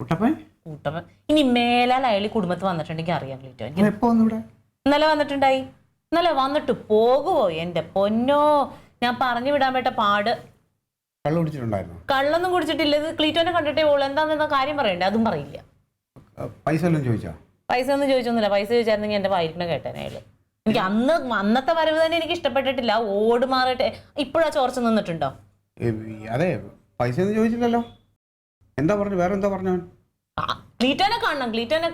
കുട്ടപ്പൻ കൂട്ടപ്പൻ ഇനി മേലാൽ അയാൾ കുടുംബത്ത് വന്നിട്ടുണ്ടെങ്കിൽ അറിയാൻ ക്ലീറ്റോ. എപ്പോ വന്നിവിടെ? ഇന്നലെ വന്നിട്ടുണ്ടായി. ഇന്നലെ വന്നിട്ട് പോകുവോ എന്റെ പൊന്നോ, ഞാൻ പറഞ്ഞു വിടാൻ പറ്റ പാട്. കള്ളു കുടിച്ചിട്ടുണ്ടായിരുന്നു? കള്ളൊന്നും കുടിച്ചിട്ടില്ല. ഇത് ക്ലീറ്റോനെ കണ്ടിട്ടേ ഉള്ളൂ. എന്താണെന്ന കാര്യം പറയണ്ടേ, അതും പറയില്ല. പൈസ എല്ലാം ചോദിച്ചാ? പൈസ ഒന്നും ചോദിച്ചൊന്നുമില്ല. പൈസ ചോദിച്ചായിരുന്നെങ്കിൽ എന്റെ വായിരിക്കണ കേട്ടേനെ അയാള്. എനിക്ക് അന്നത്തെ വരവ് തന്നെ എനിക്ക് ഇഷ്ടപ്പെട്ടിട്ടില്ല. ഓട് മാറിയിട്ട് ഇപ്പോഴാ ചോർച്ച നിന്നിട്ടുണ്ടോ? അതെ, പൈസ ഒന്നും ചോദിച്ചില്ലല്ലോ. എന്താ പറഞ്ഞു? വേറെ എന്താ പറഞ്ഞു? ക്ലീറ്റോനെ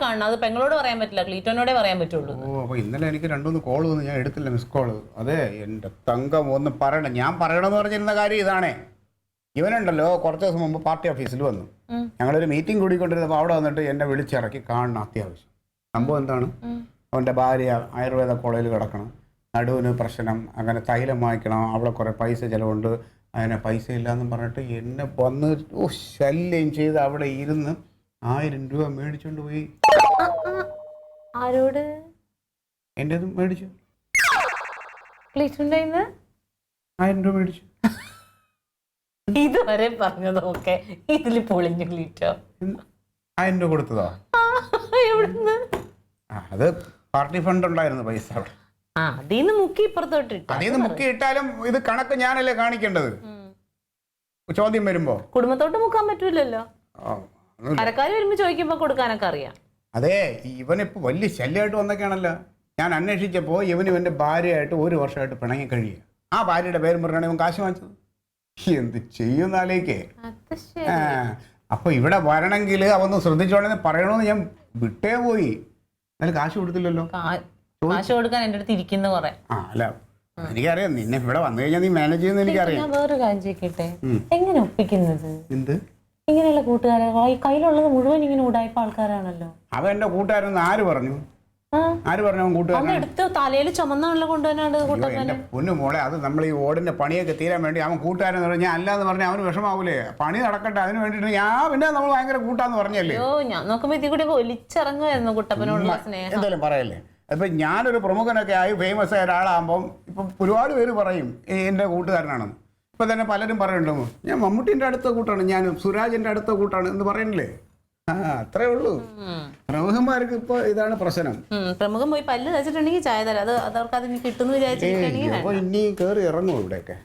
കാണണം. അത് പെങ്ങളോട് പറയാൻ പറ്റില്ല, ക്ലീറ്റോനോടെ പറയാൻ പറ്റുള്ളൂ. ഓ, അപ്പൊ ഇന്നലെ എനിക്ക് 2-3 കോള് വന്നു, ഞാൻ എടുത്തില്ല, മിസ് കോള്. അതെ, എന്റെ തങ്കം ഒന്ന് പറയണം. ഞാൻ പറയണമെന്ന് പറഞ്ഞിരുന്ന കാര്യം ഇതാണേ. ഇവനുണ്ടല്ലോ, കുറച്ച് ദിവസം മുമ്പ് പാർട്ടി ഓഫീസിൽ വന്നു. ഞങ്ങളൊരു മീറ്റിംഗ് കൂടിക്കൊണ്ടിരുന്നപ്പോൾ അവിടെ വന്നിട്ട് എന്നെ വിളിച്ചിറക്കി കാണണം അത്യാവശ്യം. സംഭവം എന്താണ്? അവൻ്റെ ഭാര്യ ആയുർവേദ കോളേജിൽ കിടക്കണം, നടുവിന് പ്രശ്നം, അങ്ങനെ തൈലം വാങ്ങിക്കണം, അവിടെ കുറേ പൈസ ചിലവുണ്ട്, അങ്ങനെ പൈസ ഇല്ലയെന്നും പറഞ്ഞിട്ട് എന്നെ വന്ന് ശല്യം ചെയ്ത് അവിടെ ഇരുന്ന് 1000 രൂപ മേടിച്ചോണ്ട് പോയി. ആരോട്? എൻ്റെ മേടിച്ചു. 1000 രൂപ മേടിച്ചു. ഇതുവരെ പറഞ്ഞതൊക്കെ ഇതിൽ പൊളിഞ്ഞു ക്ലീറ്റോ. 1000 രൂപ കൊടുത്തതോ? എവിടുന്ന്? അത് പാർട്ടി ഫണ്ട് ഉണ്ടായിരുന്നു പൈസ അവിടെ. അതിന്ന് മുക്കി ഇപ്പുറത്തോട്ട് അതിന്ന് മുക്കി ഇട്ടാലും ഇത് കണക്ക് ഞാനല്ലേ കാണിക്കേണ്ടത് ചോദ്യം വരുമ്പോ. കുടുംബത്തോട്ട് മുക്കാൻ പറ്റൂലല്ലോ. കരക്കാര് വരുമ്പോ ചോദിക്കുമ്പോ കൊടുക്കാനൊക്കെ അറിയാം. അതെ, ഇവനിപ്പോ വലിയ ശല്യമായിട്ട് വന്നൊക്കെയാണല്ലോ. ഞാൻ അന്വേഷിച്ചപ്പോ ഇവന്റെ ഭാര്യയായിട്ട് 1 വർഷമായിട്ട് പിണങ്ങി കഴിയുക. ആ ഭാര്യയുടെ പേരും പറഞ്ഞാണ് ഇവൻ കാശ് വാങ്ങിച്ചത്. എന്ത് ചെയ്യുന്നാലേക്കേ. അപ്പൊ ഇവിടെ വരണമെങ്കിൽ അവന്ന് ശ്രദ്ധിച്ചോളെന്ന് പറയണമെന്ന് ഞാൻ വിട്ടേ പോയി. എന്നാലും കാശ് കൊടുത്തില്ലല്ലോ. കാശ് കൊടുക്കാൻ എന്റെ അടുത്ത് ഇരിക്കുന്ന കുറെ. അല്ല, എനിക്കറിയാം നിന്നെ ഇവിടെ വന്നു കഴിഞ്ഞാൽ നീ മാനേജ് ചെയ്യുന്ന എനിക്കറിയാം. ഞാൻ വേറൊരു കാര്യം ചോദിക്കട്ടെ, എങ്ങനെ ഒപ്പിക്കുന്നത്? എന്ത് ഇങ്ങനെയുള്ള കൂട്ടുകാരെ? കയ്യിലുള്ളത് മുഴുവൻ ഇങ്ങനെ ഉടായ്പ ആൾക്കാരാണല്ലോ. അവൻ എന്റെ കൂട്ടുകാരെന്ന് ആര് പറഞ്ഞു? ആര് പറഞ്ഞു അവൻ കൂട്ടുകാരൻ? എടുത്ത് തലയിൽ ചുമന്നാണല്ലോ കൊണ്ടുവന്നാണ് കൂട്ടുകാരൻ. പൊന്നു മോളെ, അത് നമ്മൾ ഈ ഓടിന്റെ പണിയൊക്കെ തീരാൻ വേണ്ടി അവൻ കൂട്ടുകാരെന്ന് പറഞ്ഞാൽ അല്ലാന്ന് പറഞ്ഞാൽ അവന് വിഷമാവൂലേ? പണി നടക്കട്ടെ, അതിന് വേണ്ടിട്ട് ഞാൻ പിന്നെ നമ്മൾ ഭയങ്കര കൂട്ടാന്ന് പറഞ്ഞല്ലേ. ഞാൻ നോക്കുമ്പോ ഇതിൽ കൂടി ഒലിച്ചിറങ്ങുമായിരുന്നു കുട്ടപ്പനോടുള്ള സ്നേഹം. എന്തായാലും പറയല്ലേ. അപ്പൊ ഞാനൊരു പ്രമുഖനൊക്കെ ആയി ഫേമസ് ആയ ഒരാളാകുമ്പം ഇപ്പം ഒരുപാട് പേര് പറയും എൻ്റെ കൂട്ടുകാരനാണെന്ന്. ഇപ്പൊ തന്നെ പലരും പറയുന്നുണ്ടോ, ഞാൻ മമ്മൂട്ടിന്റെ അടുത്ത കൂട്ടാണ്, ഞാൻ സുരാജിന്റെ അടുത്ത കൂട്ടാണ് എന്ന് പറയുന്നില്ലേ. അത്രേ ഉള്ളൂ. പ്രമുഖന്മാർക്ക് ഇപ്പൊ ഇതാണ് പ്രശ്നം. പ്രമുഖം പോയി പല്ല് തച്ചിട്ടുണ്ടെങ്കിൽ ചായ തരാം. അത് അവർക്ക് അതിന് കിട്ടുന്നു വിചാരിച്ചിട്ടുണ്ടെങ്കിൽ ഇനി കേറി ഇറങ്ങുമോ ഇവിടെയൊക്കെ?